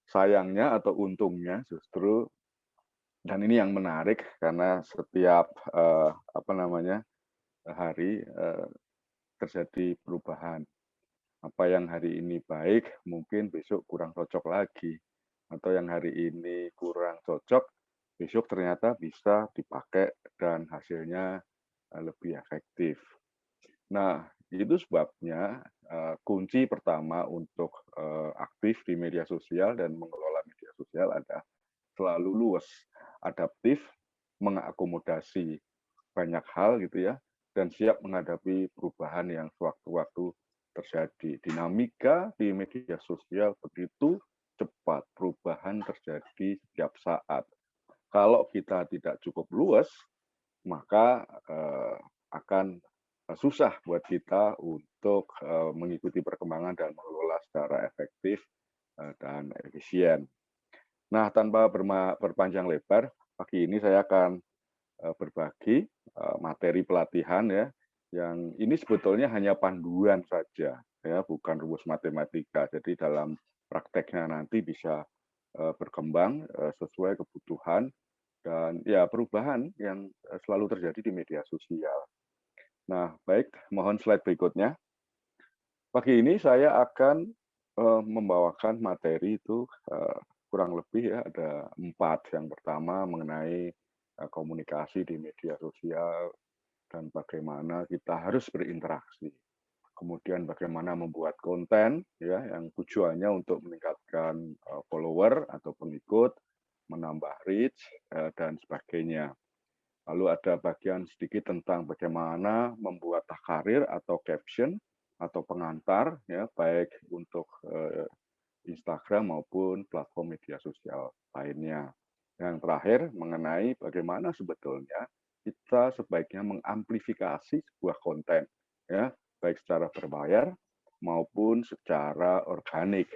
sayangnya atau untungnya justru dan ini yang menarik karena setiap, apa namanya, hari, terjadi perubahan. Apa yang hari ini baik, mungkin besok kurang cocok lagi, atau yang hari ini kurang cocok, besok ternyata bisa dipakai dan hasilnya, lebih efektif. Nah, itu sebabnya, kunci pertama untuk, aktif di media sosial dan mengelola media sosial ada selalu luas, adaptif, mengakomodasi banyak hal gitu ya, dan siap menghadapi perubahan yang sewaktu-waktu terjadi. Dinamika di media sosial begitu cepat, perubahan terjadi setiap saat. Kalau kita tidak cukup luas, maka, akan, susah buat kita untuk, mengikuti perkembangan dan mengelola secara efektif, dan efisien. Nah, tanpa berpanjang lebar, pagi ini saya akan, berbagi, materi pelatihan ya, yang ini sebetulnya hanya panduan saja ya, bukan rumus matematika. Jadi dalam prakteknya nanti bisa, berkembang, sesuai kebutuhan dan ya perubahan yang, selalu terjadi di media sosial. Nah, baik, mohon slide berikutnya. Pagi ini saya akan, membawakan materi itu, kurang lebih ya ada 4. Yang pertama mengenai, komunikasi di media sosial dan bagaimana kita harus berinteraksi. Kemudian bagaimana membuat konten ya yang tujuannya untuk meningkatkan, follower atau pengikut, menambah reach, dan sebagainya. Lalu ada bagian sedikit tentang bagaimana membuat takarir atau caption atau pengantar ya, baik untuk, Instagram maupun platform media sosial lainnya. Yang terakhir mengenai bagaimana sebetulnya kita sebaiknya mengamplifikasi sebuah konten ya, baik secara berbayar maupun secara organik.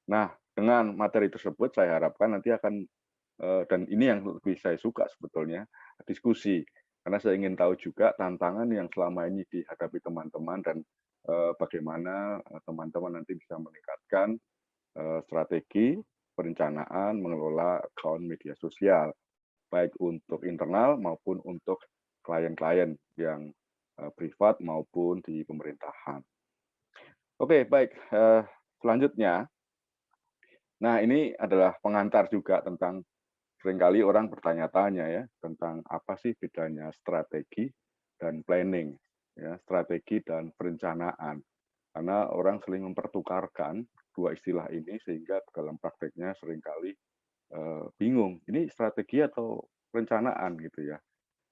Nah, dengan materi tersebut saya harapkan nanti akan dan ini yang lebih saya suka sebetulnya, diskusi. Karena saya ingin tahu juga tantangan yang selama ini dihadapi teman-teman dan, bagaimana, teman-teman nanti bisa meningkatkan, strategi, perencanaan, mengelola akun media sosial, baik untuk internal maupun untuk klien-klien yang, privat maupun di pemerintahan. Oke, baik, selanjutnya, nah ini adalah pengantar juga tentang seringkali orang bertanya-tanya ya, tentang apa sih bedanya strategi dan planning, ya, strategi dan perencanaan. Karena orang sering mempertukarkan dua istilah ini sehingga dalam prakteknya seringkali, bingung, ini strategi atau perencanaan gitu ya,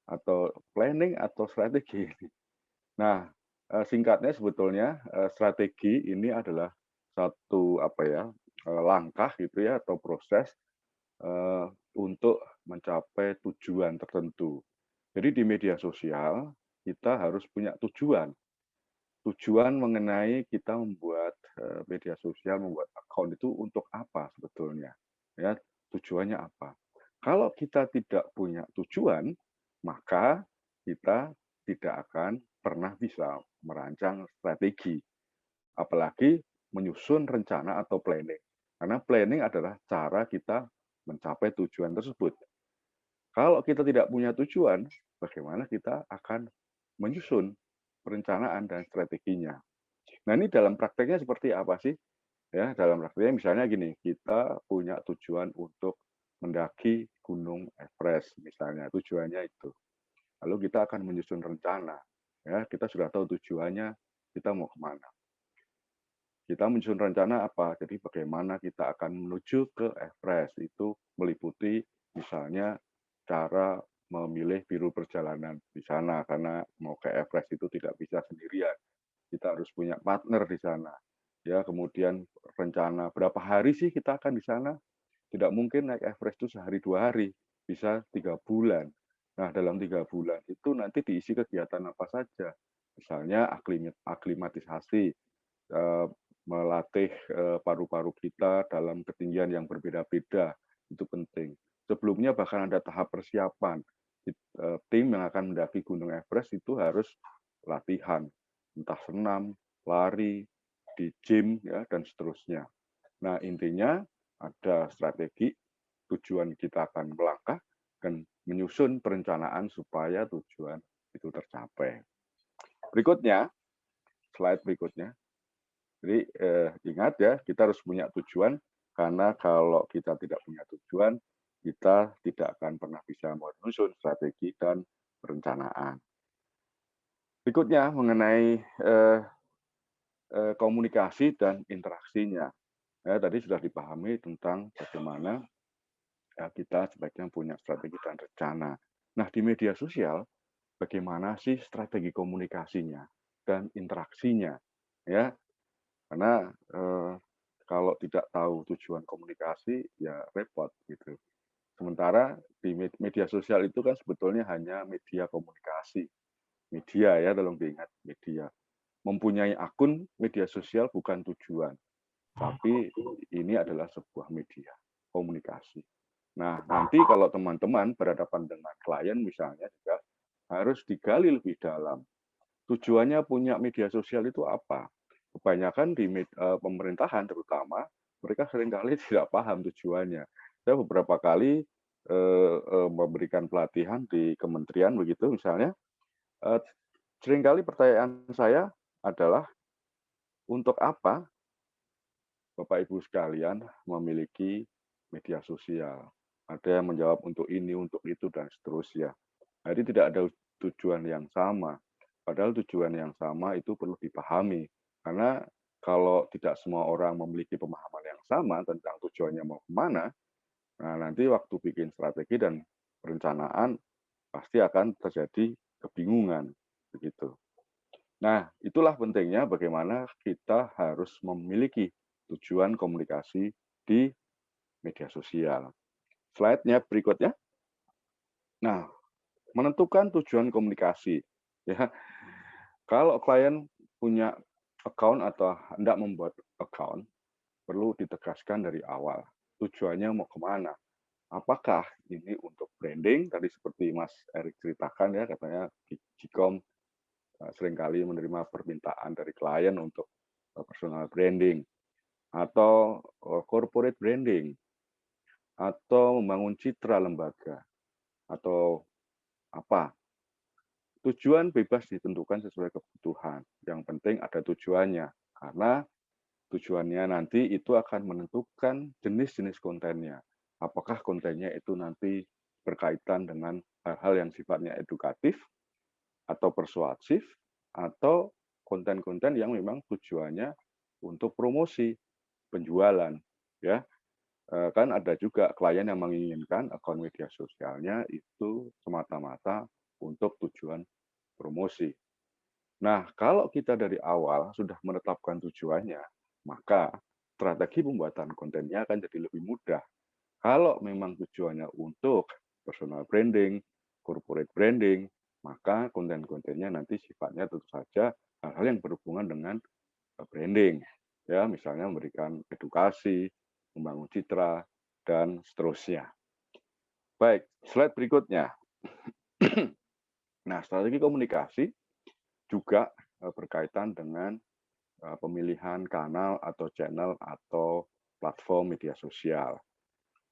atau planning atau strategi. Nah, singkatnya sebetulnya, strategi ini adalah satu apa ya, langkah gitu ya atau proses untuk mencapai tujuan tertentu. Jadi di media sosial, kita harus punya tujuan. Tujuan mengenai kita membuat, media sosial, membuat akun itu untuk apa sebetulnya, ya, tujuannya apa. Kalau kita tidak punya tujuan, maka kita tidak akan pernah bisa merancang strategi, apalagi menyusun rencana atau planning. Karena planning adalah cara kita mencapai tujuan tersebut. Kalau kita tidak punya tujuan, bagaimana kita akan menyusun perencanaan dan strateginya. Nah, ini dalam prakteknya seperti apa sih? Ya, dalam prakteknya misalnya gini, kita punya tujuan untuk mendaki Gunung Everest misalnya, tujuannya itu. Lalu kita akan menyusun rencana, ya, kita sudah tahu tujuannya, kita mau kemana. Kita menyusun rencana apa, jadi bagaimana kita akan menuju ke Everest, itu meliputi misalnya cara memilih biru perjalanan di sana, karena mau ke Everest itu tidak bisa sendirian, kita harus punya partner di sana. Ya, kemudian rencana berapa hari sih kita akan di sana, tidak mungkin naik Everest itu sehari 2 hari, bisa 3 bulan. Nah, dalam 3 bulan itu nanti diisi kegiatan apa saja, misalnya aklimatisasi, melatih, paru-paru kita dalam ketinggian yang berbeda-beda, itu penting. Sebelumnya bahkan ada tahap persiapan, tim yang akan mendaki Gunung Everest itu harus latihan, entah senam, lari, di gym, ya, dan seterusnya. Nah, intinya ada strategi, tujuan kita akan melangkah dan menyusun perencanaan supaya tujuan itu tercapai. Berikutnya, slide berikutnya. Jadi ingat ya, kita harus punya tujuan karena kalau kita tidak punya tujuan, kita tidak akan pernah bisa menyusun strategi dan perencanaan. Berikutnya mengenai komunikasi dan interaksinya. Tadi sudah dipahami tentang bagaimana kita sebaiknya punya strategi dan rencana. Nah, di media sosial, bagaimana sih strategi komunikasinya dan interaksinya? Ya, karena kalau tidak tahu tujuan komunikasi, ya repot gitu. Sementara di media sosial itu kan sebetulnya hanya media komunikasi. Media ya, tolong diingat, media. Mempunyai akun media sosial bukan tujuan, tapi ini adalah sebuah media komunikasi. Nah, nanti kalau teman-teman berhadapan dengan klien misalnya juga harus digali lebih dalam. Tujuannya punya media sosial itu apa? Kebanyakan di pemerintahan terutama, mereka seringkali tidak paham tujuannya. Saya beberapa kali memberikan pelatihan di kementerian begitu misalnya, seringkali pertanyaan saya adalah, untuk apa Bapak Ibu sekalian memiliki media sosial? Ada yang menjawab untuk ini, untuk itu, dan seterusnya. Jadi tidak ada tujuan yang sama. Padahal tujuan yang sama itu perlu dipahami. Karena kalau tidak semua orang memiliki pemahaman yang sama tentang tujuannya mau kemana, nah nanti waktu bikin strategi dan perencanaan pasti akan terjadi kebingungan. Begitu. Nah, itulah pentingnya bagaimana kita harus memiliki tujuan komunikasi di media sosial. Slide-nya berikutnya. Nah, menentukan tujuan komunikasi. Ya, kalau klien punya account atau hendak membuat account, perlu ditegaskan dari awal. Tujuannya mau kemana? Apakah ini untuk branding? Tadi seperti Mas Erik ceritakan ya, katanya Gcom seringkali menerima permintaan dari klien untuk personal branding atau corporate branding atau membangun citra lembaga atau apa. Tujuan bebas ditentukan sesuai kebutuhan. Yang penting ada tujuannya karena tujuannya nanti itu akan menentukan jenis-jenis kontennya. Apakah kontennya itu nanti berkaitan dengan hal-hal yang sifatnya edukatif atau persuasif atau konten-konten yang memang tujuannya untuk promosi, penjualan, ya. Kan ada juga klien yang menginginkan akun media sosialnya itu semata-mata untuk tujuan promosi. Nah, kalau kita dari awal sudah menetapkan tujuannya, maka strategi pembuatan kontennya akan jadi lebih mudah. Kalau memang tujuannya untuk personal branding, corporate branding, maka konten-kontennya nanti sifatnya tentu saja hal-hal yang berhubungan dengan branding. Ya, misalnya memberikan edukasi, membangun citra, dan seterusnya. Baik, slide berikutnya. Nah, strategi komunikasi juga berkaitan dengan pemilihan kanal atau channel atau platform media sosial.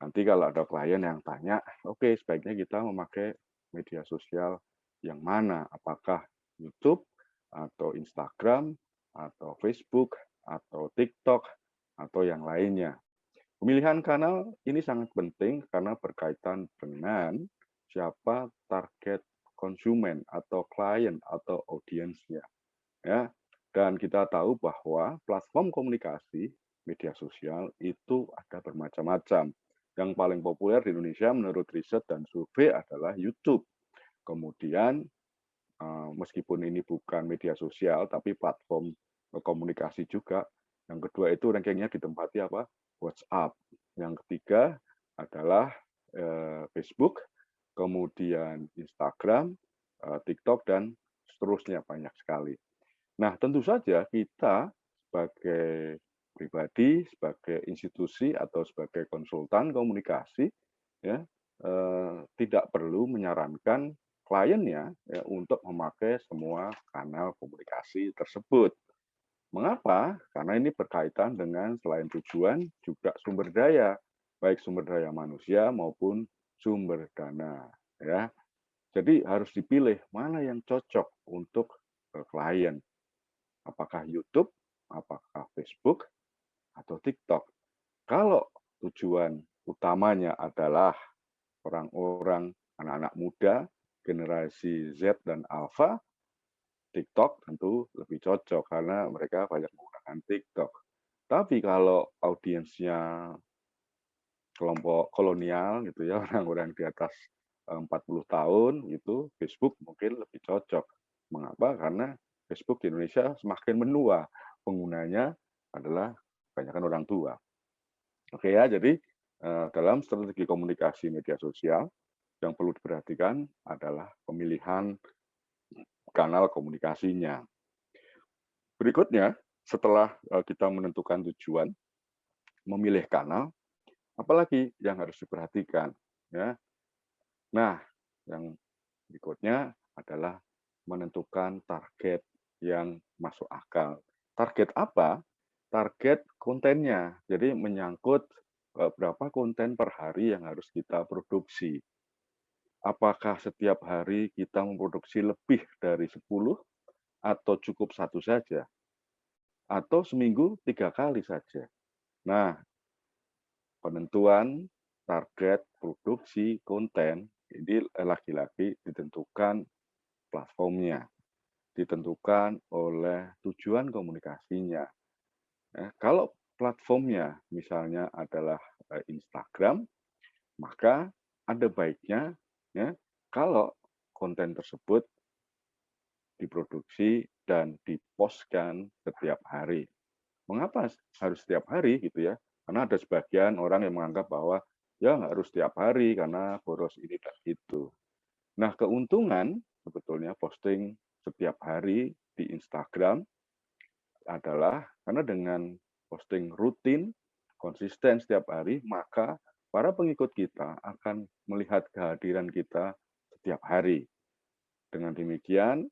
Nanti kalau ada klien yang tanya, oke, sebaiknya kita memakai media sosial yang mana? Apakah YouTube atau Instagram atau Facebook atau TikTok atau yang lainnya? Pemilihan kanal ini sangat penting karena berkaitan dengan siapa target konsumen atau klien atau audiensnya. Ya, dan kita tahu bahwa platform komunikasi media sosial itu ada bermacam-macam. Yang paling populer di Indonesia menurut riset dan survei adalah YouTube. Kemudian meskipun ini bukan media sosial tapi platform komunikasi juga. Yang kedua itu rankingnya ditempati apa? WhatsApp. Yang ketiga adalah Facebook, kemudian Instagram, TikTok dan seterusnya banyak sekali. Nah, tentu saja kita sebagai pribadi, sebagai institusi atau sebagai konsultan komunikasi, ya tidak perlu menyarankan kliennya ya, untuk memakai semua kanal komunikasi tersebut. Mengapa? Karena ini berkaitan dengan selain tujuan juga sumber daya. baik sumber daya manusia maupun sumber dana, ya. Jadi harus dipilih mana yang cocok untuk klien. Apakah YouTube, apakah Facebook, atau TikTok. Kalau tujuan utamanya adalah orang-orang, anak-anak muda, generasi Z dan Alpha, TikTok tentu lebih cocok karena mereka banyak menggunakan TikTok. Tapi kalau audiensnya kelompok kolonial gitu ya, orang-orang di atas 40 tahun itu Facebook mungkin lebih cocok. Mengapa? Karena Facebook di Indonesia semakin menua. Penggunanya adalah kebanyakan orang tua. Oke ya, jadi dalam strategi komunikasi media sosial yang perlu diperhatikan adalah pemilihan kanal komunikasinya. Berikutnya, setelah kita menentukan tujuan, memilih kanal, apalagi yang harus diperhatikan, ya. Nah, yang berikutnya adalah menentukan target yang masuk akal. Target apa? Target kontennya. Jadi menyangkut berapa konten per hari yang harus kita produksi. Apakah setiap hari kita memproduksi lebih dari 10 atau cukup satu saja? Atau seminggu 3 kali saja? Nah, penentuan target produksi konten ini lagi-lagi ditentukan platformnya, ditentukan oleh tujuan komunikasinya. Kalau platformnya misalnya adalah Instagram, maka ada baiknya ya kalau konten tersebut diproduksi dan dipostkan setiap hari. Mengapa harus setiap hari gitu ya? Karena ada sebagian orang yang menganggap bahwa ya nggak harus setiap hari karena boros ini dan itu. Nah, keuntungan sebetulnya posting setiap hari di Instagram adalah karena dengan posting rutin, konsisten setiap hari, maka para pengikut kita akan melihat kehadiran kita setiap hari. Dengan demikian,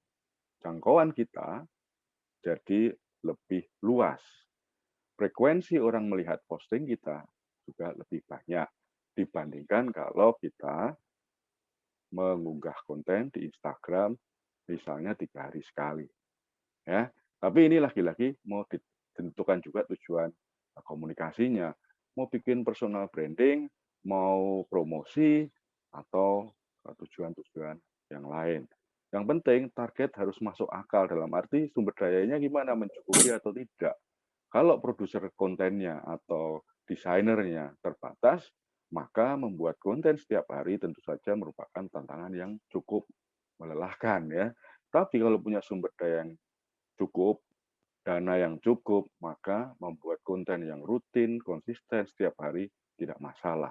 jangkauan kita jadi lebih luas. Frekuensi orang melihat posting kita juga lebih banyak dibandingkan kalau kita mengunggah konten di Instagram misalnya 3 hari sekali. Ya, tapi ini lagi-lagi mau ditentukan juga tujuan komunikasinya. Mau bikin personal branding, mau promosi, atau tujuan-tujuan yang lain. Yang penting target harus masuk akal dalam arti sumber dayanya gimana, mencukupi atau tidak. Kalau produser kontennya atau desainernya terbatas, maka membuat konten setiap hari tentu saja merupakan tantangan yang cukup melelahkan ya. Tapi kalau punya sumber daya yang cukup, dana yang cukup, maka membuat konten yang rutin, konsisten setiap hari tidak masalah.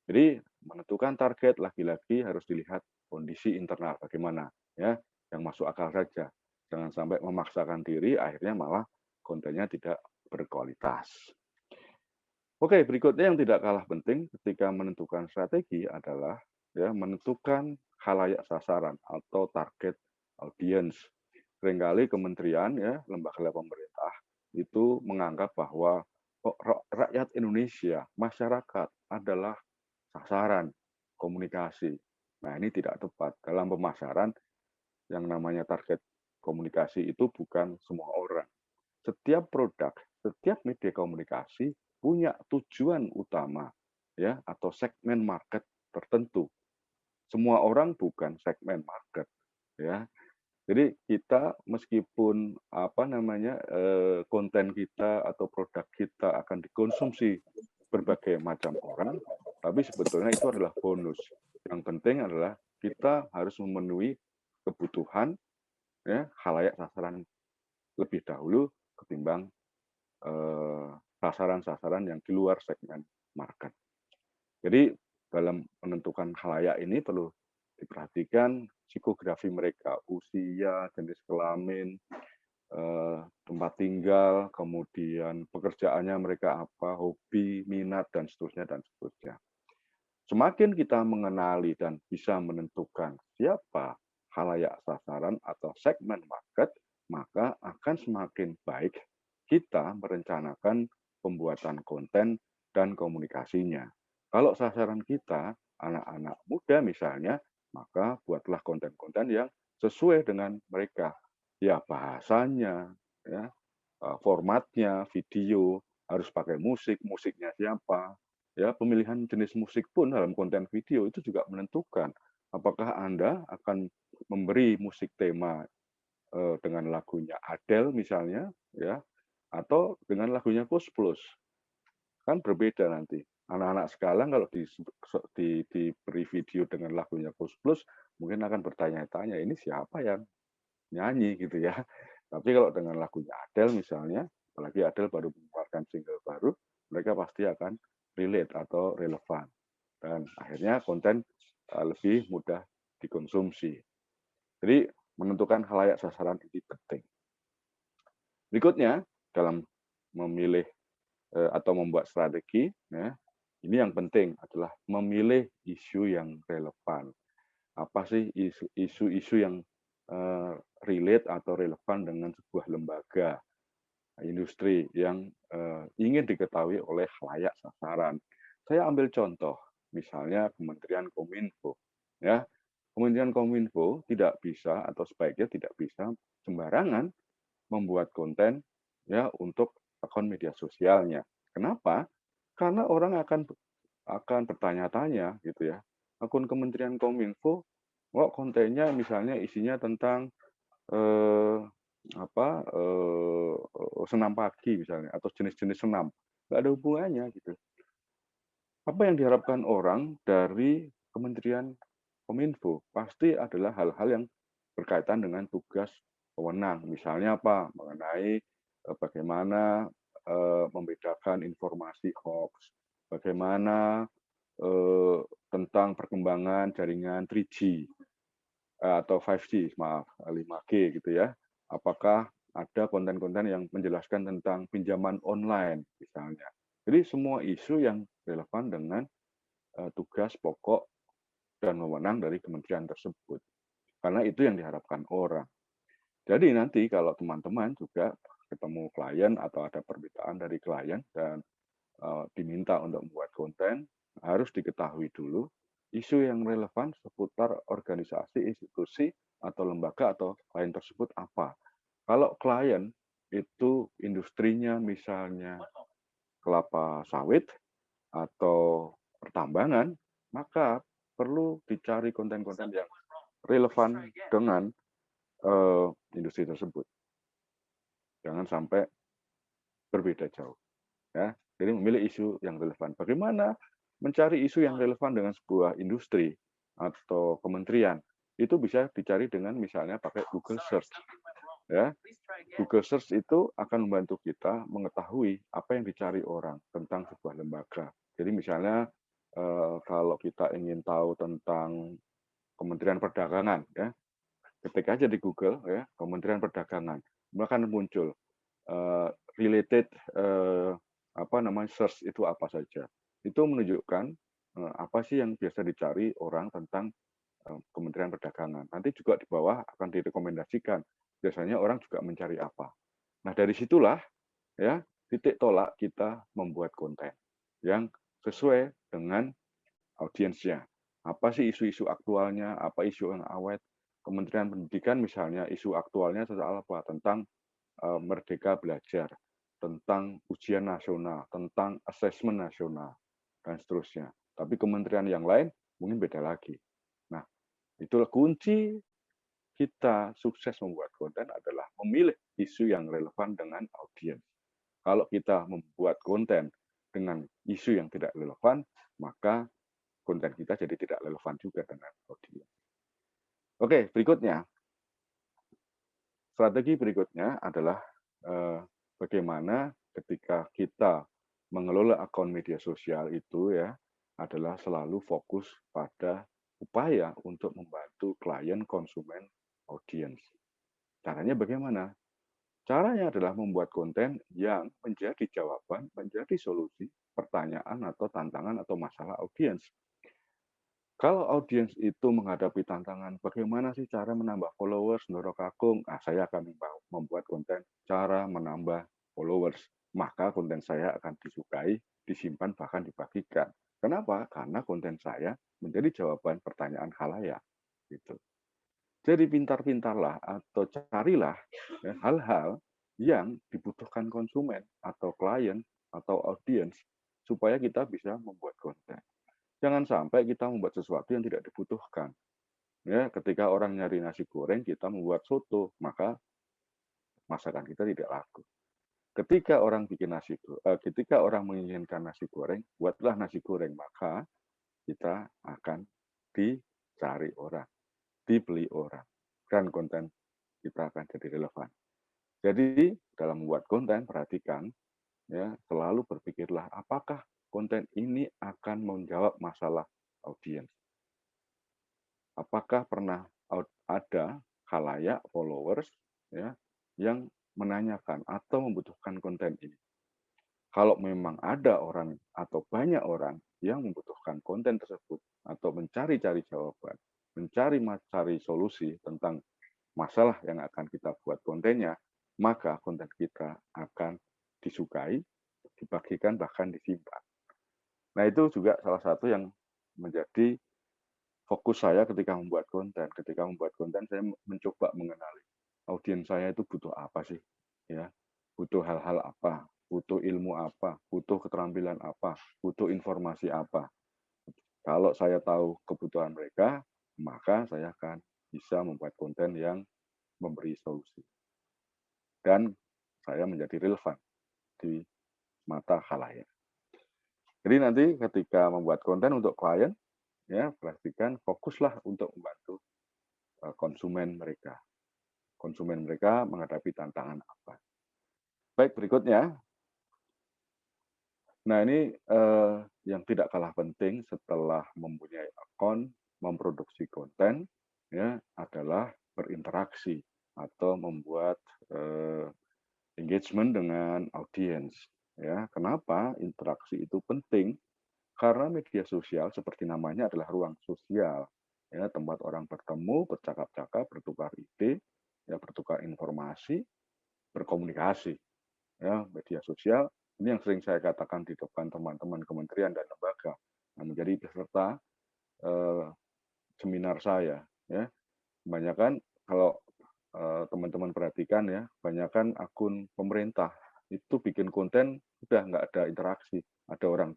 Jadi menentukan target lagi-lagi harus dilihat kondisi internal bagaimana ya, yang masuk akal saja. Jangan sampai memaksakan diri akhirnya malah kontennya tidak berkualitas. Oke, berikutnya yang tidak kalah penting ketika menentukan strategi adalah ya menentukan khalayak sasaran atau target audience. Seringkali kementerian ya, lembaga pemerintah itu menganggap bahwa rakyat Indonesia, masyarakat adalah sasaran komunikasi. Nah, ini tidak tepat. Dalam pemasaran yang namanya target komunikasi itu bukan semua orang. Setiap produk, setiap media komunikasi punya tujuan utama ya atau segmen market tertentu. Semua orang bukan segmen market ya. Jadi kita meskipun apa namanya konten kita atau produk kita akan dikonsumsi berbagai macam orang, tapi sebetulnya itu adalah bonus. Yang penting adalah kita harus memenuhi kebutuhan ya khalayak sasaran lebih dahulu ketimbang sasaran-sasaran yang di luar segmen market. Jadi dalam menentukan khalayak ini perlu diperhatikan psikografi mereka, usia, jenis kelamin, tempat tinggal, kemudian pekerjaannya mereka apa, hobi, minat, dan seterusnya, dan seterusnya. Semakin kita mengenali dan bisa menentukan siapa khalayak sasaran atau segmen market, maka akan semakin baik kita merencanakan pembuatan konten dan komunikasinya. Kalau sasaran kita anak-anak muda misalnya, maka buatlah konten-konten yang sesuai dengan mereka. Ya bahasanya, ya formatnya, video, harus pakai musik, musiknya siapa. Ya, pemilihan jenis musik pun dalam konten video itu juga menentukan apakah Anda akan memberi musik tema dengan lagunya Adele misalnya, ya, atau dengan lagunya Koes Plus. Kan berbeda nanti. Anak-anak sekarang kalau diberi video dengan lagunya Koes Plus, mungkin akan bertanya-tanya, ini siapa yang nyanyi gitu ya. Tapi kalau dengan lagunya Adele misalnya, apalagi Adele baru mengeluarkan single baru, mereka pasti akan relate atau relevan. Dan akhirnya konten lebih mudah dikonsumsi. Jadi menentukan khalayak sasaran ini penting. Berikutnya, dalam memilih atau membuat strategi, ya, ini yang penting adalah memilih isu yang relevan. Apa sih isu-isu yang relate atau relevan dengan sebuah lembaga industri yang ingin diketahui oleh khalayak sasaran. Saya ambil contoh, misalnya Kementerian Kominfo. Ya, Kementerian Kominfo tidak bisa atau sebaiknya tidak bisa sembarangan membuat konten ya untuk akun media sosialnya. Kenapa? Karena orang akan bertanya-tanya gitu ya. Akun Kementerian Kominfo, kok kontennya misalnya isinya tentang eh, senam pagi misalnya atau jenis-jenis senam, nggak ada hubungannya gitu. Apa yang diharapkan orang dari Kementerian Kominfo pasti adalah hal-hal yang berkaitan dengan tugas wewenang, misalnya apa mengenai bagaimana membedakan informasi hoax, bagaimana tentang perkembangan jaringan 3G atau 5G, maaf 5G gitu ya. Apakah ada konten-konten yang menjelaskan tentang pinjaman online misalnya. Jadi semua isu yang relevan dengan tugas pokok dan wewenang dari kementerian tersebut. Karena itu yang diharapkan orang. Jadi nanti kalau teman-teman juga ketemu klien atau ada permintaan dari klien dan diminta untuk membuat konten, harus diketahui dulu isu yang relevan seputar organisasi, institusi, atau lembaga atau klien tersebut apa. Kalau klien itu industrinya misalnya kelapa sawit atau pertambangan, maka perlu dicari konten-konten yang relevan dengan industri tersebut. Jangan sampai berbeda jauh. Ya, jadi memilih isu yang relevan. Bagaimana mencari isu yang relevan dengan sebuah industri atau kementerian? Itu bisa dicari dengan misalnya pakai Google Search. Ya, Google Search itu akan membantu kita mengetahui apa yang dicari orang tentang sebuah lembaga. Jadi misalnya kalau kita ingin tahu tentang Kementerian Perdagangan, ya, ketik aja di Google ya Kementerian Perdagangan, akan muncul related search itu apa saja. Itu menunjukkan apa sih yang biasa dicari orang tentang Kementerian Perdagangan. Nanti juga di bawah akan direkomendasikan biasanya orang juga mencari apa. Nah, dari situlah ya titik tolak kita membuat konten yang sesuai dengan audiensnya. Apa sih isu-isu aktualnya, apa isu yang awet. Kementerian Pendidikan misalnya isu aktualnya soal apa? Tentang Merdeka Belajar, tentang ujian nasional, tentang asesmen nasional, dan seterusnya. Tapi kementerian yang lain mungkin beda lagi. Nah, itulah kunci kita sukses membuat konten adalah memilih isu yang relevan dengan audiens. Kalau kita membuat konten dengan isu yang tidak relevan, maka konten kita jadi tidak relevan juga dengan audiens. Oke, berikutnya. Strategi berikutnya adalah bagaimana ketika kita mengelola akun media sosial itu ya adalah selalu fokus pada upaya untuk membantu klien, konsumen, audiens. Caranya bagaimana? Caranya adalah membuat konten yang menjadi jawaban, menjadi solusi pertanyaan atau tantangan atau masalah audiens. Kalau audiens itu menghadapi tantangan, bagaimana sih cara menambah followers, mendorong akun? Saya akan membuat konten cara menambah followers. maka konten saya akan disukai, disimpan, bahkan dibagikan. Kenapa? Karena konten saya menjadi jawaban pertanyaan khalayak. Gitu. Jadi pintar-pintarlah atau carilah ya, hal-hal yang dibutuhkan konsumen atau klien atau audiens supaya kita bisa membuat konten. Jangan sampai kita membuat sesuatu yang tidak dibutuhkan. Ya, ketika orang nyari nasi goreng, kita membuat soto, maka masakan kita tidak laku. Ketika orang menginginkan nasi goreng, buatlah nasi goreng, maka kita akan dicari orang, dibeli orang, dan konten kita akan jadi relevan. Jadi dalam membuat konten, perhatikan ya, selalu berpikirlah apakah konten ini akan menjawab masalah audiens. Apakah pernah ada khalayak followers ya yang menanyakan atau membutuhkan konten ini. Kalau memang ada orang atau banyak orang yang membutuhkan konten tersebut atau mencari-cari jawaban, mencari solusi tentang masalah yang akan kita buat kontennya, maka konten kita akan disukai, dibagikan, bahkan disimpan. Nah, itu juga salah satu yang menjadi fokus saya ketika membuat konten. Ketika membuat konten, saya mencoba mengenali audiens saya itu butuh apa sih, ya, butuh hal-hal apa, butuh ilmu apa, butuh keterampilan apa, butuh informasi apa. Kalau saya tahu kebutuhan mereka, maka saya akan bisa membuat konten yang memberi solusi. Dan saya menjadi relevan di mata khalayak. Jadi nanti ketika membuat konten untuk klien, ya pastikan fokuslah untuk membantu konsumen mereka. Konsumen mereka menghadapi tantangan apa. Baik, berikutnya. Nah, ini yang tidak kalah penting setelah mempunyai akun, memproduksi konten, ya adalah berinteraksi atau membuat engagement dengan audiens. Ya, kenapa interaksi itu penting? Karena media sosial seperti namanya adalah ruang sosial, ya tempat orang bertemu, bercakap-cakap, bertukar ide, ya bertukar informasi, berkomunikasi. Ya, media sosial ini yang sering saya katakan di depan teman-teman kementerian dan lembaga yang menjadi peserta seminar saya. Ya, kebanyakan kalau teman-teman perhatikan ya, kebanyakan akun pemerintah itu bikin konten udah nggak ada interaksi. Ada orang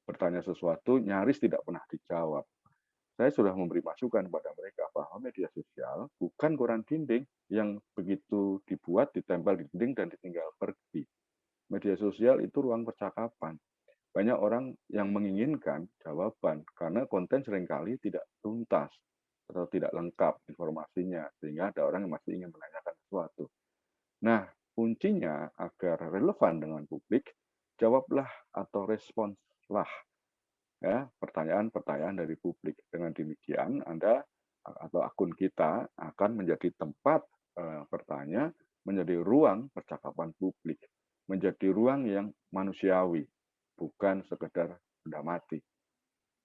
bertanya sesuatu, nyaris tidak pernah dijawab. Saya sudah memberi masukan kepada mereka bahwa media sosial bukan koran dinding yang begitu dibuat, ditempel di dinding, dan ditinggal pergi. Media sosial itu ruang percakapan. Banyak orang yang menginginkan jawaban karena konten seringkali tidak tuntas atau tidak lengkap informasinya, sehingga ada orang yang masih ingin menanyakan sesuatu. Nah, kuncinya agar relevan dengan publik, jawablah atau responslah ya pertanyaan-pertanyaan dari publik. Dengan demikian Anda atau akun kita akan menjadi tempat bertanya, menjadi ruang percakapan publik, menjadi ruang yang manusiawi, bukan sekedar benda mati.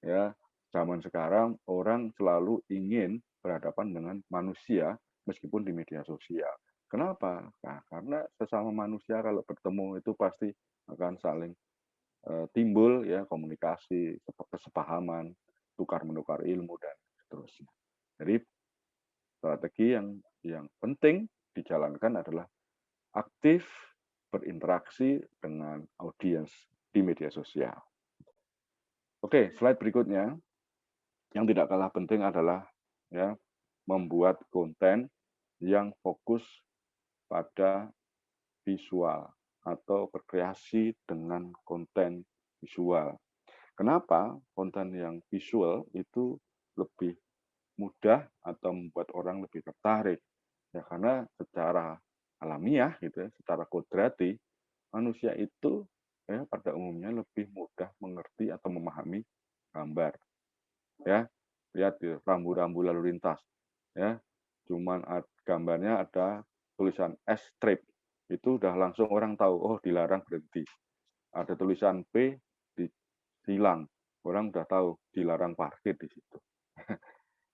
Ya, zaman sekarang orang selalu ingin berhadapan dengan manusia meskipun di media sosial. Kenapa? Nah, karena sesama manusia kalau bertemu itu pasti akan saling timbul ya komunikasi, kesepahaman, tukar menukar ilmu dan seterusnya. Jadi strategi yang penting dijalankan adalah aktif berinteraksi dengan audiens di media sosial. Oke, slide berikutnya yang tidak kalah penting adalah ya membuat konten yang fokus pada visual atau berkreasi dengan konten visual. Kenapa konten yang visual itu lebih mudah atau membuat orang lebih tertarik? Ya karena secara alamiah gitu ya, secara kodrati manusia itu ya pada umumnya lebih mudah mengerti atau memahami gambar. Ya, lihat ya, rambu-rambu lalu lintas. Ya, cuman gambarnya ada tulisan S strip. Itu udah langsung orang tahu, oh dilarang berhenti. Ada tulisan P ditilang. Orang udah tahu dilarang parkir di situ.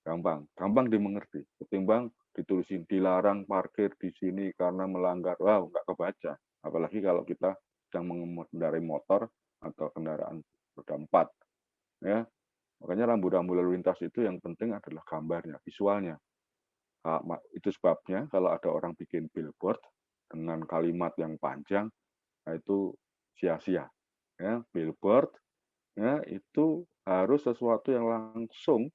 Gampang dimengerti. Ketimbang ditulisin dilarang parkir di sini karena melanggar. Wow, nggak kebaca. apalagi kalau kita sedang mengendarai motor atau kendaraan roda 4, ya. Makanya rambu-rambu lalu lintas itu yang penting adalah gambarnya, visualnya. Itu sebabnya kalau ada orang bikin billboard dengan kalimat yang panjang, nah itu sia-sia. Ya, billboard ya, itu harus sesuatu yang langsung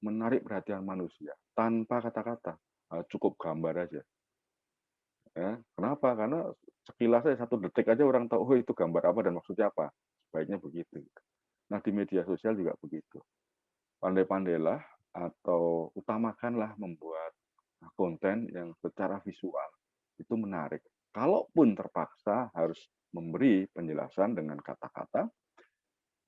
menarik perhatian manusia tanpa kata-kata, cukup gambar aja. Ya, kenapa? Karena sekilas saja 1 detik aja orang tahu, oh itu gambar apa dan maksudnya apa. Sebaiknya begitu. Nah di media sosial juga begitu. Pandai-pandailah atau utamakanlah membuat konten yang secara visual itu menarik. Kalaupun terpaksa harus memberi penjelasan dengan kata-kata,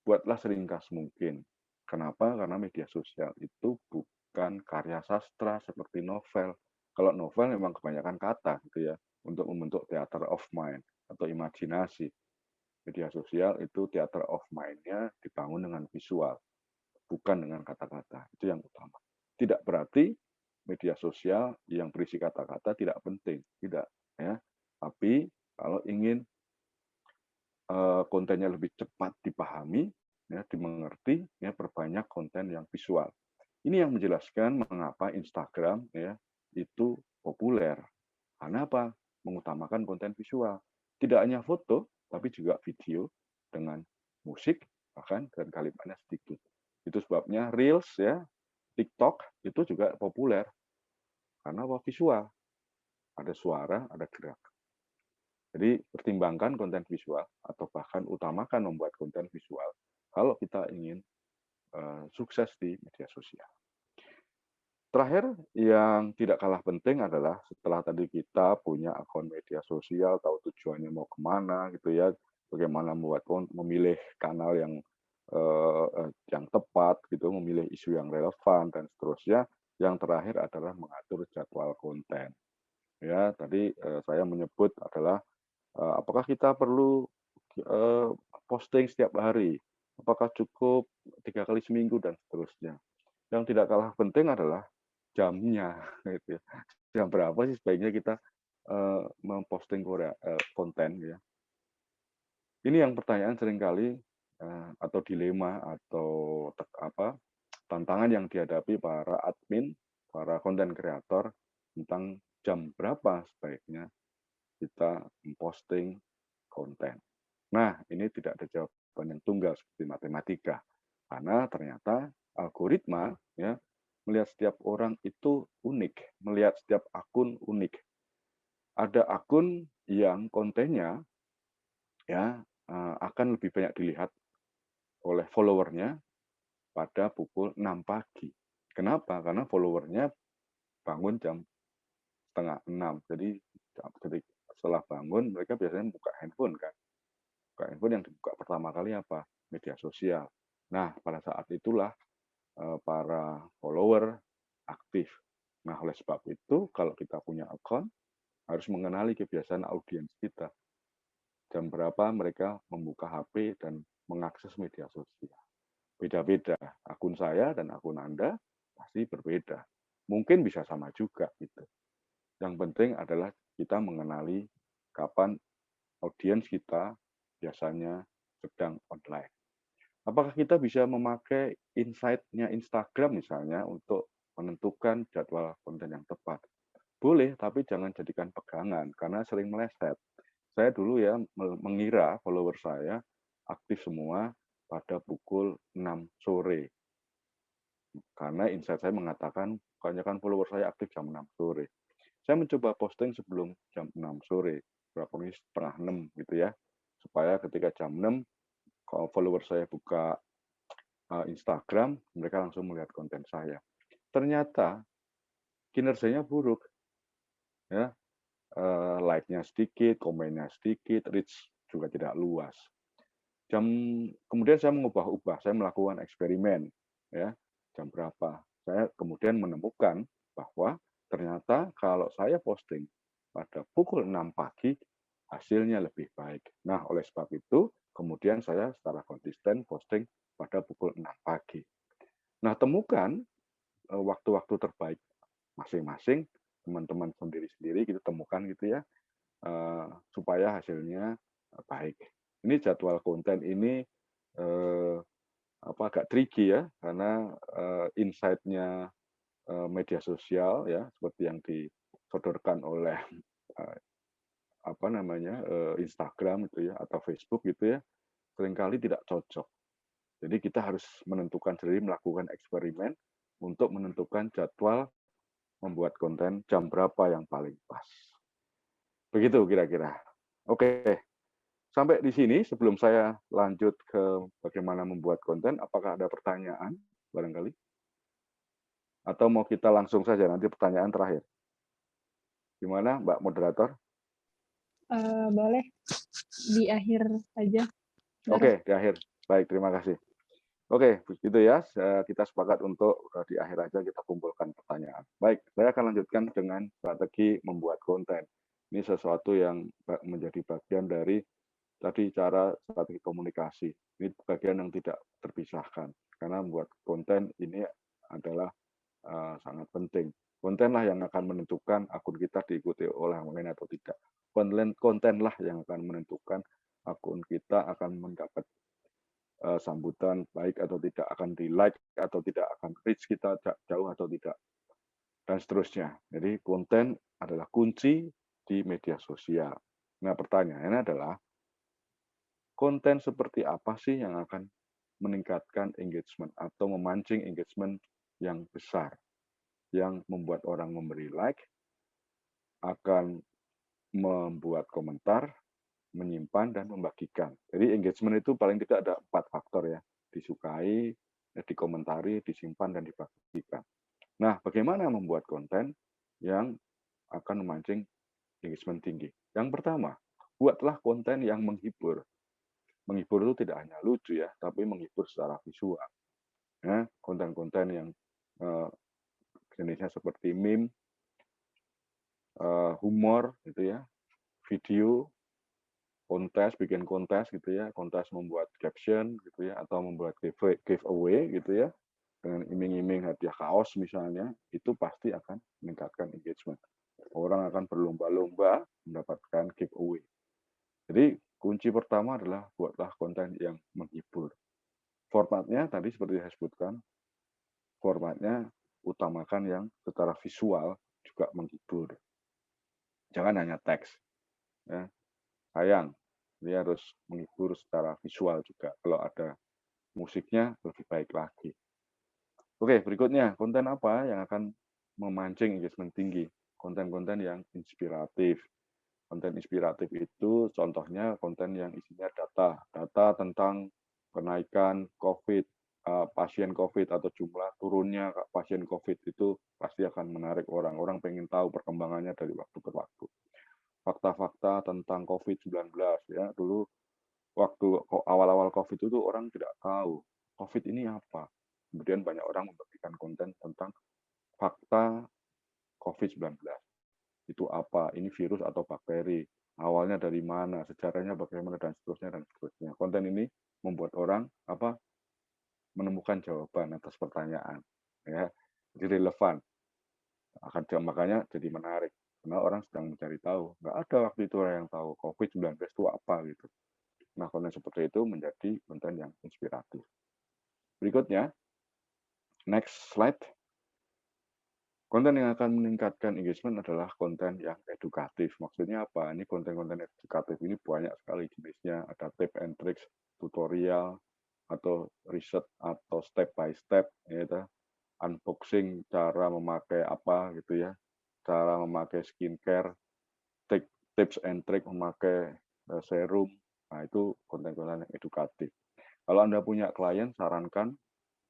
buatlah seringkas mungkin. Kenapa? Karena media sosial itu bukan karya sastra seperti novel. Kalau novel memang kebanyakan kata gitu ya, untuk membentuk theater of mind atau imajinasi. Media sosial itu theater of mind-nya dibangun dengan visual, bukan dengan kata-kata. Itu yang utama. Tidak berarti media sosial yang berisi kata-kata tidak penting, tidak ya. Tapi kalau ingin kontennya lebih cepat dipahami, ya, dimengerti, ya, perbanyak konten yang visual. Ini yang menjelaskan mengapa Instagram ya itu populer. Karena apa? Mengutamakan konten visual. Tidak hanya foto, tapi juga video dengan musik, bahkan dan kalimatnya sedikit. Itu sebabnya Reels ya, TikTok itu juga populer karena apa? Visual. Ada suara, ada gerak. Jadi pertimbangkan konten visual atau bahkan utamakan membuat konten visual kalau kita ingin sukses di media sosial. Terakhir, yang tidak kalah penting adalah setelah tadi kita punya akun media sosial, tahu tujuannya mau kemana gitu ya, bagaimana memilih kanal yang tepat gitu, memilih isu yang relevan dan seterusnya. Yang terakhir adalah mengatur jadwal konten. Ya, tadi saya menyebut adalah apakah kita perlu eh, posting setiap hari, apakah cukup 3 kali seminggu dan seterusnya. Yang tidak kalah penting adalah jamnya, gitu ya. Jam berapa sih sebaiknya kita memposting konten ya. Ini yang pertanyaan seringkali atau dilema atau tantangan yang dihadapi para admin, para konten kreator tentang jam berapa sebaiknya kita memposting konten. Nah, ini tidak ada jawaban yang tunggal seperti matematika. Karena ternyata algoritma ya melihat setiap orang itu unik, melihat setiap akun unik. Ada akun yang kontennya ya akan lebih banyak dilihat oleh followernya pada pukul 6 pagi. Kenapa? Karena followernya bangun jam setengah 6. Jadi setelah bangun mereka biasanya buka handphone kan. Buka handphone yang dibuka pertama kali apa? Media sosial. Nah, pada saat itulah para follower aktif. Nah, oleh sebab itu, kalau kita punya akun, harus mengenali kebiasaan audiens kita. Jam berapa mereka membuka HP dan mengakses media sosial. Beda-beda. Akun saya dan akun Anda pasti berbeda. Mungkin bisa sama juga gitu. Yang penting adalah kita mengenali kapan audiens kita biasanya sedang online. Apakah kita bisa memakai insight-nya Instagram misalnya untuk menentukan jadwal konten yang tepat? Boleh, tapi jangan jadikan pegangan karena sering meleset. Saya dulu ya mengira follower saya aktif semua pada pukul 6 sore. Karena insight saya mengatakan kebanyakan follower saya aktif jam 6 sore. Saya mencoba posting sebelum jam 6 sore, berapa menit setengah 6 gitu ya. Supaya ketika jam 6 kalau follower saya buka Instagram, mereka langsung melihat konten saya. Ternyata kinerjanya buruk, ya, like-nya sedikit, komennya sedikit, reach juga tidak luas. Kemudian saya mengubah-ubah, saya melakukan eksperimen, ya, jam berapa. Saya kemudian menemukan bahwa ternyata kalau saya posting pada pukul 6 pagi, hasilnya lebih baik. Nah, oleh sebab itu, kemudian saya secara konsisten posting pada pukul 6 pagi. Nah, temukan waktu-waktu terbaik masing-masing, teman-teman sendiri-sendiri kita temukan gitu ya. supaya hasilnya baik. Ini jadwal konten ini agak tricky ya, karena insight-nya media sosial ya, seperti yang disodorkan oleh Instagram gitu ya, atau Facebook gitu ya, seringkali tidak cocok. Jadi kita harus menentukan sendiri, melakukan eksperimen untuk menentukan jadwal membuat konten jam berapa yang paling pas. Begitu kira-kira. Oke, sampai di sini sebelum saya lanjut ke bagaimana membuat konten, apakah ada pertanyaan barangkali? Atau mau kita langsung saja nanti pertanyaan terakhir? Gimana Mbak Moderator? Boleh di akhir aja. Oke, di akhir. Baik, terima kasih. Oke, begitu ya. Kita sepakat untuk di akhir aja kita kumpulkan pertanyaan. Baik, saya akan lanjutkan dengan strategi membuat konten. Ini sesuatu yang menjadi bagian dari tadi cara strategi komunikasi. Ini bagian yang tidak terpisahkan. Karena membuat konten ini adalah sangat penting. Kontenlah yang akan menentukan akun kita diikuti oleh orang lain atau tidak. Kontenlah yang akan menentukan akun kita akan mendapat sambutan baik atau tidak, akan di like atau tidak, akan reach kita jauh atau tidak, dan seterusnya. Jadi konten adalah kunci di media sosial. Nah, pertanyaannya adalah konten seperti apa sih yang akan meningkatkan engagement atau memancing engagement yang besar, yang membuat orang memberi like, akan membuat komentar, menyimpan, dan membagikan. Jadi engagement itu paling tidak ada 4 faktor ya. Disukai, dikomentari, disimpan, dan dibagikan. Nah, bagaimana membuat konten yang akan memancing engagement tinggi? Yang pertama, buatlah konten yang menghibur. Menghibur itu tidak hanya lucu ya, tapi menghibur secara visual. Ya, konten-konten yang jenisnya seperti meme, humor gitu ya, video, bikin kontes gitu ya, kontes membuat caption gitu ya, atau membuat giveaway gitu ya, dengan iming-iming hadiah kaos misalnya, itu pasti akan meningkatkan engagement. Orang akan berlomba-lomba mendapatkan giveaway. Jadi kunci pertama adalah buatlah konten yang menghibur. Formatnya tadi seperti saya sebutkan, formatnya utamakan yang secara visual juga menghibur. Jangan hanya teks. Ya. Sayang, dia harus menghibur secara visual juga. Kalau ada musiknya lebih baik lagi. Oke, berikutnya konten apa yang akan memancing engagement tinggi? Konten-konten yang inspiratif. Konten inspiratif itu contohnya konten yang isinya data tentang kenaikan COVID, pasien COVID atau jumlah turunnya pasien COVID itu pasti akan menarik orang. Orang pengen tahu perkembangannya dari waktu ke waktu. Fakta-fakta tentang COVID-19 ya, dulu waktu awal-awal COVID itu orang tidak tahu COVID ini apa. Kemudian banyak orang membagikan konten tentang fakta COVID-19. Itu apa? Ini virus atau bakteri? Awalnya dari mana? Sejarahnya bagaimana dan seterusnya dan seterusnya. Konten ini membuat orang menemukan jawaban atas pertanyaan. Ya, jadi relevan. Makanya jadi menarik. Karena orang sedang mencari tahu. Nggak ada waktu itu orang yang tahu COVID-19 itu apa gitu. Nah, konten seperti itu menjadi konten yang inspiratif. Berikutnya, next slide. Konten yang akan meningkatkan engagement adalah konten yang edukatif. Maksudnya apa? Ini konten-konten edukatif ini banyak sekali jenisnya. Ada tips and tricks, tutorial, atau riset, atau step by step, gitu. Unboxing, cara memakai apa gitu ya, cara memakai skincare, tips and trick memakai serum. Nah, itu konten-konten yang edukatif. Kalau Anda punya klien, sarankan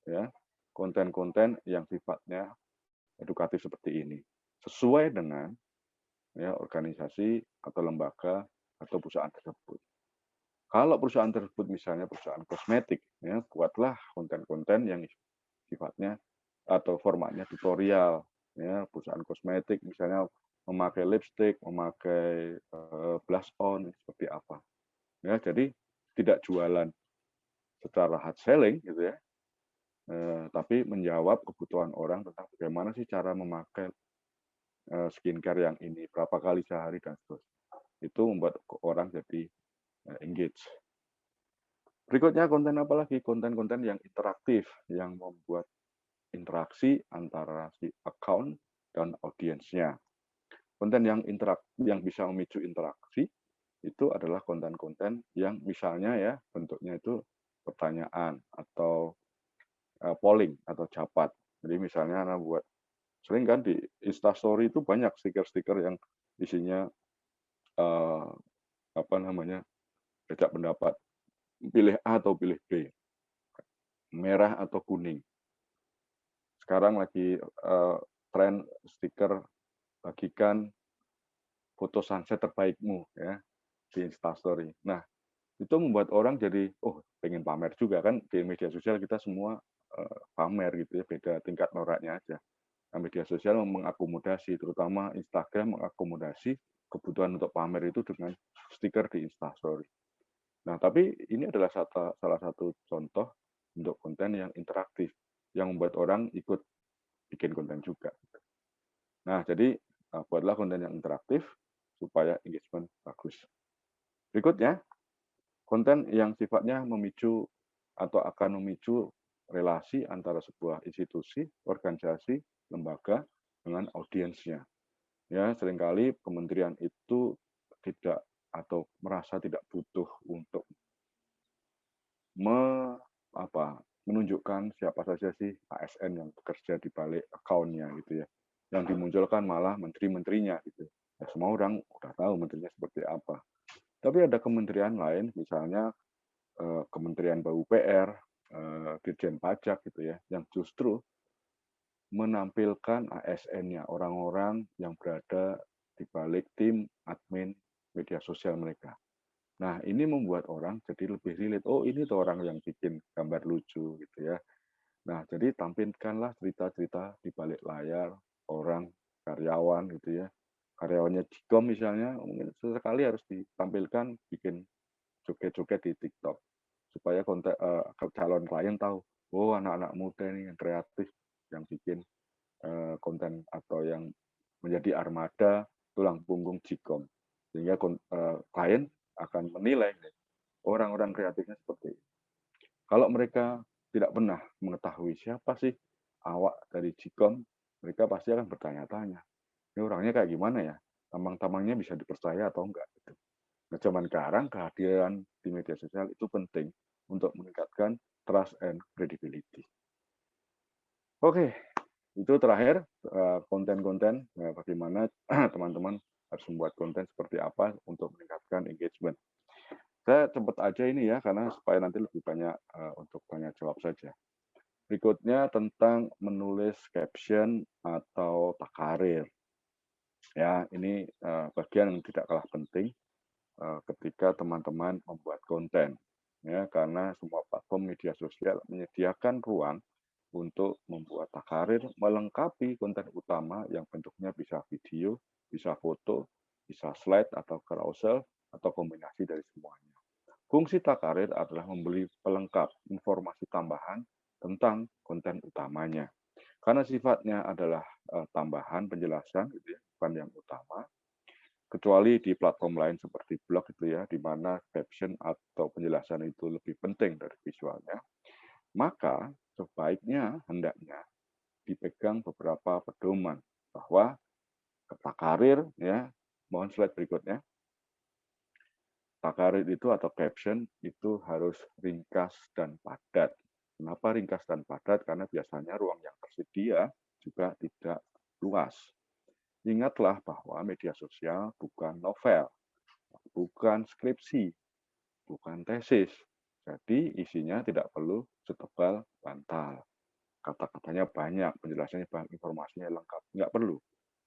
ya konten-konten yang sifatnya edukatif seperti ini, sesuai dengan ya organisasi atau lembaga atau perusahaan tersebut. Kalau perusahaan tersebut misalnya perusahaan kosmetik, ya buatlah konten-konten yang sifatnya atau formatnya tutorial. Ya, perusahaan kosmetik misalnya memakai lipstick, memakai blush on seperti apa. Ya, jadi tidak jualan secara hard selling gitu ya, tapi menjawab kebutuhan orang tentang bagaimana sih cara memakai skincare yang ini, berapa kali sehari, dan seterusnya. Itu membuat orang jadi engage. Berikutnya konten apa lagi? Konten-konten yang interaktif, yang membuat interaksi antara si account dan audiensnya. Konten yang bisa memicu interaksi itu adalah konten-konten yang misalnya ya bentuknya itu pertanyaan atau polling atau jawaban. Jadi misalnya Anda buat sering kan di Instastory itu banyak stiker-stiker yang isinya eh, apa namanya beda pendapat, pilih A atau pilih B, merah atau kuning. Sekarang lagi tren stiker bagikan foto sunset terbaikmu ya di Instastory. Nah, itu membuat orang jadi pengen pamer juga kan di media sosial kita semua pamer gitu ya, beda tingkat noraknya aja. Nah, media sosial mengakomodasi, terutama Instagram mengakomodasi kebutuhan untuk pamer itu dengan stiker di Instastory. Nah, tapi ini adalah salah satu contoh untuk konten yang interaktif, yang membuat orang ikut bikin konten juga. Nah, jadi buatlah konten yang interaktif supaya engagement bagus. Berikutnya, konten yang sifatnya memicu atau akan memicu relasi antara sebuah institusi, organisasi, lembaga dengan audiensnya. Ya, seringkali kementerian itu tidak atau merasa tidak butuh untuk menunjukkan siapa saja sih ASN yang bekerja di balik account-nya gitu ya. Yang dimunculkan malah menteri-menterinya gitu. Ya, semua orang udah tahu menterinya seperti apa. Tapi ada kementerian lain, misalnya Kementerian PUPR, Dirjen Pajak gitu ya, yang justru menampilkan ASN-nya, orang-orang yang berada di balik tim admin media sosial mereka. Nah, ini membuat orang jadi lebih relate. Oh, ini tuh orang yang bikin gambar lucu gitu ya. Nah, jadi tampilkanlah cerita-cerita di balik layar orang karyawan gitu ya. Karyawannya Jikom misalnya, mungkin sesekali harus ditampilkan bikin joget-joget di TikTok supaya calon klien tahu, oh anak-anak muda ini yang kreatif yang bikin konten atau yang menjadi armada tulang punggung Jikom, sehingga klien akan menilai orang-orang kreatifnya seperti itu. Kalau mereka tidak pernah mengetahui siapa sih awak dari Jikom, mereka pasti akan bertanya-tanya, ini orangnya kayak gimana ya? Tamang-tamangnya bisa dipercaya atau enggak? Gitu. Nah, zaman sekarang kehadiran di media sosial itu penting untuk meningkatkan trust and credibility. Oke, itu terakhir konten-konten bagaimana teman-teman harus membuat konten seperti apa untuk meningkatkan engagement. Saya cepat aja ini ya karena supaya nanti lebih banyak untuk tanya jawab saja. Berikutnya tentang menulis caption atau takarir. Ya, ini bagian yang tidak kalah penting ketika teman-teman membuat konten. Ya, karena semua platform media sosial menyediakan ruang untuk membuat takarir melengkapi konten utama yang bentuknya bisa video, bisa foto, bisa slide atau carousel, atau kombinasi dari semuanya. Fungsi takarir adalah memberi pelengkap informasi tambahan tentang konten utamanya. Karena sifatnya adalah tambahan penjelasan, gitu ya, bukan yang utama, kecuali di platform lain seperti blog itu ya, di mana caption atau penjelasan itu lebih penting dari visualnya, maka sebaiknya hendaknya dipegang beberapa pedoman bahwa takarir ya, mohon slide berikutnya. Takarir itu atau caption itu harus ringkas dan padat. Kenapa ringkas dan padat? Karena biasanya ruang yang tersedia juga tidak luas. Ingatlah bahwa media sosial bukan novel, bukan skripsi, bukan tesis. Jadi isinya tidak perlu setebal bantal. Kata-katanya banyak, penjelasannya banyak, informasinya lengkap. Nggak perlu.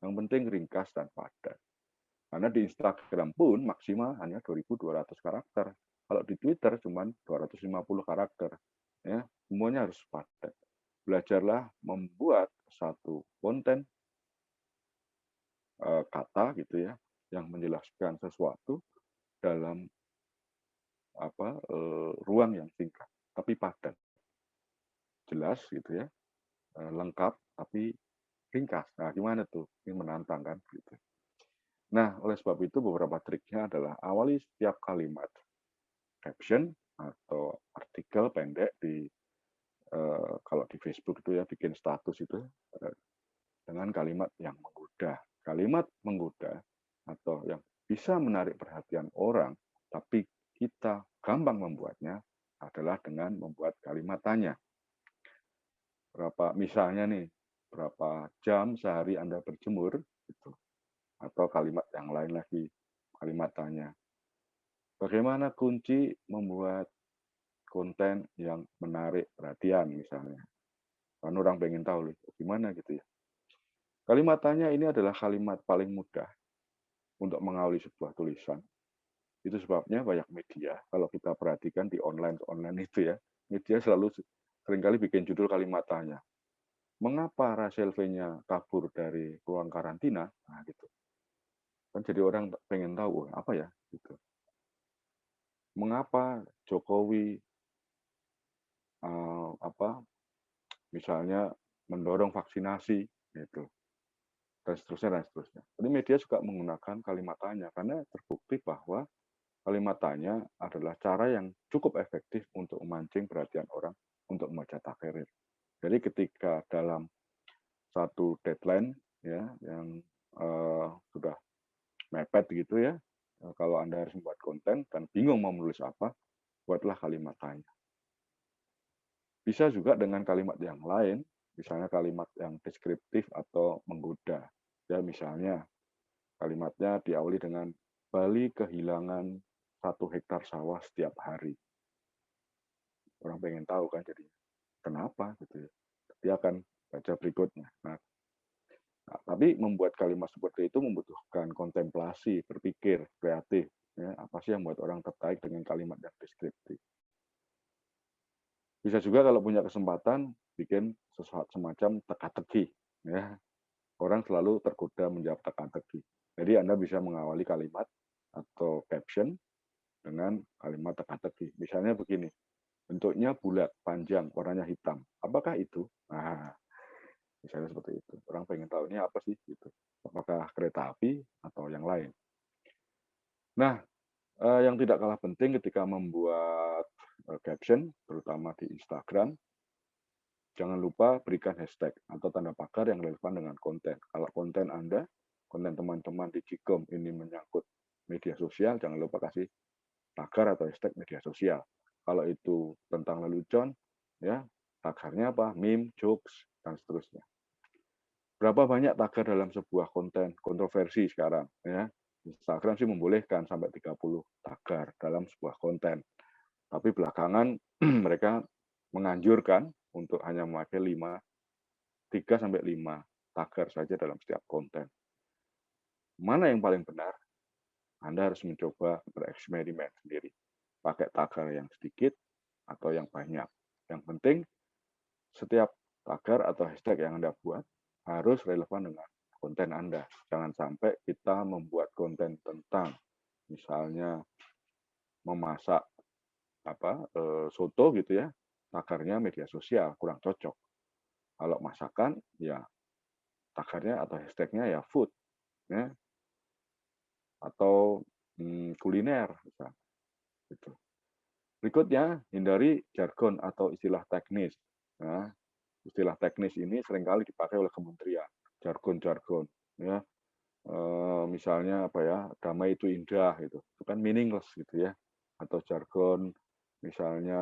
Yang penting ringkas dan padat. Karena di Instagram pun maksimal hanya 2.200 karakter. Kalau di Twitter cuma 250 karakter. Ya, semuanya harus padat. Belajarlah membuat satu konten kata gitu ya, yang menjelaskan sesuatu dalam ruang yang singkat, tapi padat, jelas gitu ya, lengkap tapi ringkas. Nah, gimana tuh? Ini menantang kan? Gitu. Nah, oleh sebab itu beberapa triknya adalah awali setiap kalimat caption atau artikel pendek kalau di Facebook itu ya bikin status itu eh, dengan kalimat yang menggoda. Kalimat menggoda atau yang bisa menarik perhatian orang, tapi kita gampang membuatnya adalah dengan membuat kalimat tanya. Misalnya nih, berapa jam sehari Anda berjemur, gitu. Atau kalimat yang lain lagi, kalimat tanya. Bagaimana kunci membuat konten yang menarik perhatian misalnya. Kan orang pengen tahu, gimana gitu ya. Kalimat tanya ini adalah kalimat paling mudah untuk mengawali sebuah tulisan. Itu sebabnya banyak media, kalau kita perhatikan di online itu ya, media selalu seringkali bikin judul kalimat tanya. Mengapa Rachel V-nya kabur dari ruang karantina? Nah, gitu. Kan jadi orang pengen tahu, apa ya? Gitu. Mengapa Jokowi misalnya mendorong vaksinasi, gitu. Dan seterusnya, dan seterusnya. Jadi media juga menggunakan kalimat tanya, karena terbukti bahwa kalimat tanya adalah cara yang cukup efektif untuk memancing perhatian orang untuk membaca takerir. Jadi ketika dalam satu deadline ya yang sudah mepet gitu ya, kalau Anda harus membuat konten dan bingung mau menulis apa, buatlah kalimat tanya. Bisa juga dengan kalimat yang lain, misalnya kalimat yang deskriptif atau menggoda. Ya misalnya kalimatnya diawali dengan Bali kehilangan 1 hektar sawah setiap hari. Orang pengen tahu kan jadi kenapa gitu ya. Dia akan baca berikutnya. Nah, tapi membuat kalimat seperti itu membutuhkan kontemplasi, berpikir, kreatif. Ya, apa sih yang membuat orang tertarik dengan kalimat yang deskriptif? Bisa juga kalau punya kesempatan bikin sesuatu semacam teka-teki. Ya, orang selalu tergoda menjawab teka-teki. Jadi Anda bisa mengawali kalimat atau caption dengan kalimat teka-teki. Misalnya begini, bentuknya bulat, panjang, warnanya hitam. Apakah itu? Nah, misalnya seperti itu. Orang pengen tahu ini apa sih? Gitu. Apakah kereta api atau yang lain? Nah, yang tidak kalah penting ketika membuat caption, terutama di Instagram, jangan lupa berikan hashtag atau tanda pagar yang relevan dengan konten. Kalau konten Anda, konten teman-teman di Cikom ini menyangkut media sosial, jangan lupa kasih tagar atau hashtag media sosial. Kalau itu tentang lelucon, ya tagarnya apa? Meme, jokes, dan seterusnya. Berapa banyak tagar dalam sebuah konten kontroversi sekarang? Ya, Instagram sih membolehkan sampai 30 tagar dalam sebuah konten. Tapi belakangan mereka menganjurkan untuk hanya memakai 3 sampai 5 tagar saja dalam setiap konten. Mana yang paling benar? Anda harus mencoba bereksperimen sendiri. Pakai tagar yang sedikit atau yang banyak. Yang penting setiap tagar atau hashtag yang Anda buat harus relevan dengan konten Anda. Jangan sampai kita membuat konten tentang misalnya memasak soto gitu ya, tagarnya media sosial kurang cocok. Kalau masakan ya tagarnya atau hashtagnya ya food ya atau kuliner misalnya. Gitu. Berikutnya, hindari jargon atau istilah teknis. Nah, istilah teknis ini seringkali dipakai oleh kementerian, jargon-jargon. Ya, misalnya apa ya, damai itu indah, gitu. Itu kan meaningless gitu ya. Atau jargon, misalnya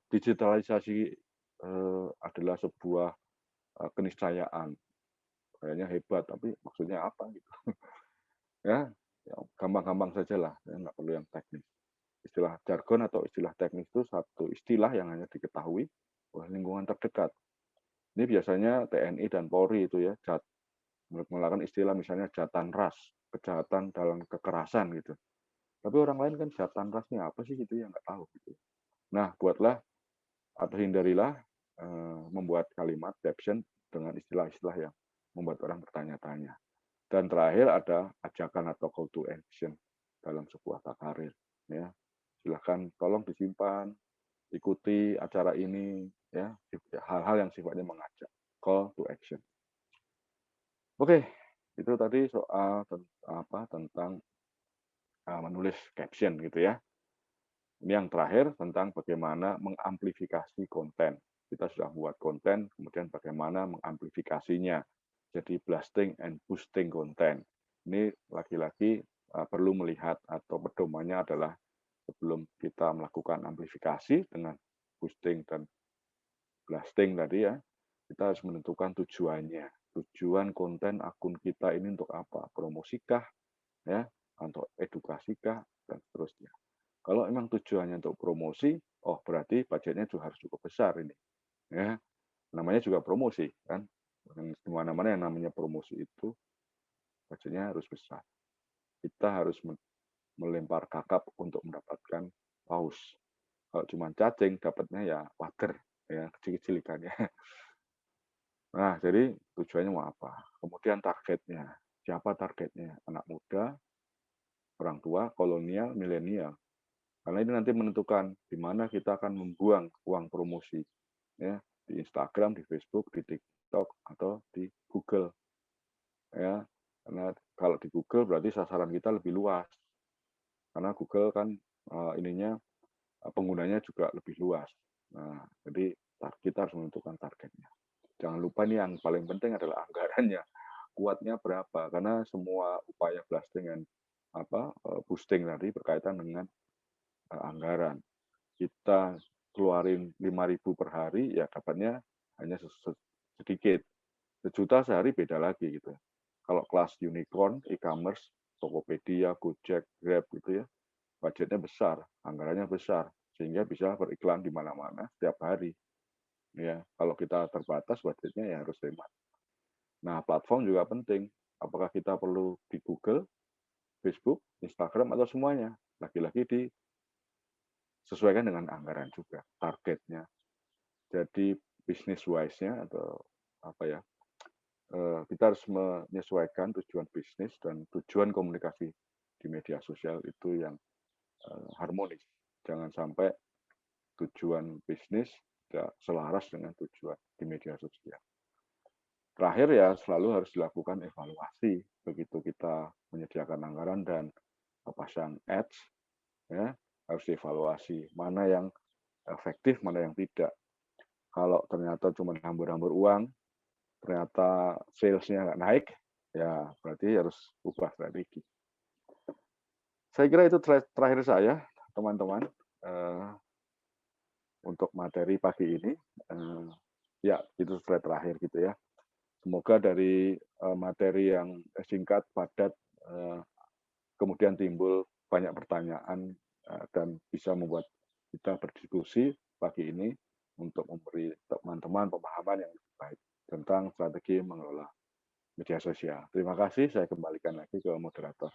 digitalisasi adalah sebuah keniscayaan. Kayaknya hebat, tapi maksudnya apa gitu. Ya, gampang-gampang saja lah, ya, nggak perlu yang teknis. Istilah jargon atau istilah teknis itu satu istilah yang hanya diketahui oleh lingkungan terdekat. Ini biasanya TNI dan Polri itu ya, menggunakan istilah misalnya jatan ras, kejahatan dalam kekerasan gitu. Tapi orang lain kan jatan ras ini apa sih gitu ya nggak tahu gitu. Nah, buatlah atau hindarilah membuat kalimat caption dengan istilah-istilah yang membuat orang bertanya-tanya. Dan terakhir ada ajakan atau call to action dalam sebuah takaril. Ya, silahkan tolong disimpan, ikuti acara ini, ya hal-hal yang sifatnya mengajak, call to action. Oke, Itu tadi soal tentang menulis caption gitu ya. Ini yang terakhir tentang bagaimana mengamplifikasi konten. Kita sudah buat konten, kemudian bagaimana mengamplifikasinya. Jadi blasting and boosting konten. Ini lagi-lagi perlu melihat atau pedomannya adalah sebelum kita melakukan amplifikasi dengan boosting dan blasting tadi ya, kita harus menentukan tujuannya. Tujuan konten akun kita ini untuk apa? Promosikah, ya, untuk edukasikah, dan seterusnya. Kalau memang tujuannya untuk promosi, oh berarti budgetnya juga harus cukup besar ini. Ya, namanya juga promosi kan. Di mana-mana yang namanya promosi itu budgetnya harus besar. Kita harus melempar kakap untuk mendapatkan paus. Kalau cuma cacing, dapatnya ya water, ya kecil-kecil ikannya. Nah, jadi tujuannya mau apa? Kemudian targetnya. Siapa targetnya? Anak muda, orang tua, kolonial, milenial. Karena ini nanti menentukan di mana kita akan membuang uang promosi, ya, di Instagram, di Facebook, di TikTok, atau di Google, ya. Karena kalau di Google berarti sasaran kita lebih luas. Karena Google kan ininya penggunanya juga lebih luas. Nah, jadi kita harus menentukan targetnya. Jangan lupa nih yang paling penting adalah anggarannya. Kuatnya berapa? Karena semua upaya blasting dan boosting tadi berkaitan dengan anggaran. Kita keluarin 5.000 per hari, ya dapatnya hanya sedikit. Sejuta sehari beda lagi gitu. Kalau kelas unicorn, e-commerce, Tokopedia, Gojek, Grab gitu ya, budgetnya besar, anggarannya besar, sehingga bisa beriklan di mana-mana setiap hari. Ya, kalau kita terbatas budgetnya ya harus hemat. Nah, platform juga penting. Apakah kita perlu di Google, Facebook, Instagram, atau semuanya? Lagi-lagi disesuaikan dengan anggaran juga, targetnya. Jadi business wise-nya atau apa ya, kita harus menyesuaikan tujuan bisnis dan tujuan komunikasi di media sosial itu yang harmonis. Jangan sampai tujuan bisnis tidak selaras dengan tujuan di media sosial. Terakhir ya selalu harus dilakukan evaluasi begitu kita menyediakan anggaran dan pasang ads, ya harus dievaluasi mana yang efektif, mana yang tidak. Kalau ternyata cuma hambur-hambur uang, ternyata sales-nya nggak naik, ya berarti harus ubah strategi. Saya kira itu terakhir saya, teman-teman, untuk materi pagi ini. Ya, itu slide terakhir gitu ya. Semoga dari materi yang singkat, padat, kemudian timbul banyak pertanyaan dan bisa membuat kita berdiskusi pagi ini untuk memberi teman-teman pemahaman yang lebih baik tentang strategi mengelola media sosial. Terima kasih, saya kembalikan lagi ke moderator.